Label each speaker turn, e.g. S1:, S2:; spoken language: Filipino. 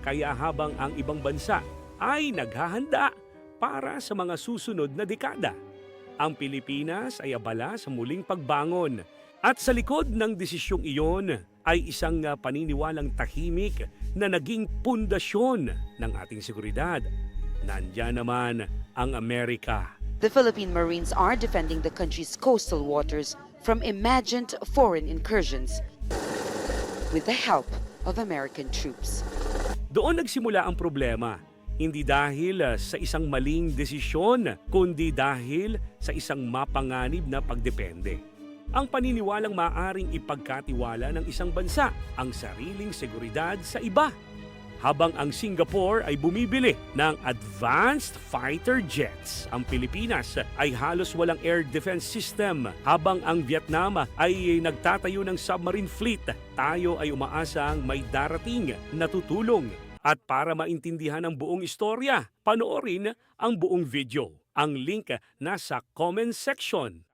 S1: Kaya habang ang ibang bansa ay naghahanda para sa mga susunod na dekada, ang Pilipinas ay abala sa muling pagbangon. At sa likod ng desisyong iyon ay isang paniniwalang tahimik na naging pundasyon ng ating seguridad. Nandiyan naman ang Amerika.
S2: The Philippine Marines are defending the country's coastal waters from imagined foreign incursions with the help of American troops.
S1: Doon nagsimula ang problema, hindi dahil sa isang maling desisyon, kundi dahil sa isang mapanganib na pagdepende. Ang paniniwalang maaring ipagkatiwala ng isang bansa ang sariling seguridad sa iba. Habang ang Singapore ay bumibili ng advanced fighter jets, ang Pilipinas ay halos walang air defense system. Habang ang Vietnam ay nagtatayo ng submarine fleet, tayo ay umaasang may darating na tutulong. At para maintindihan ang buong istorya, panoorin ang buong video. Ang link nasa comment section.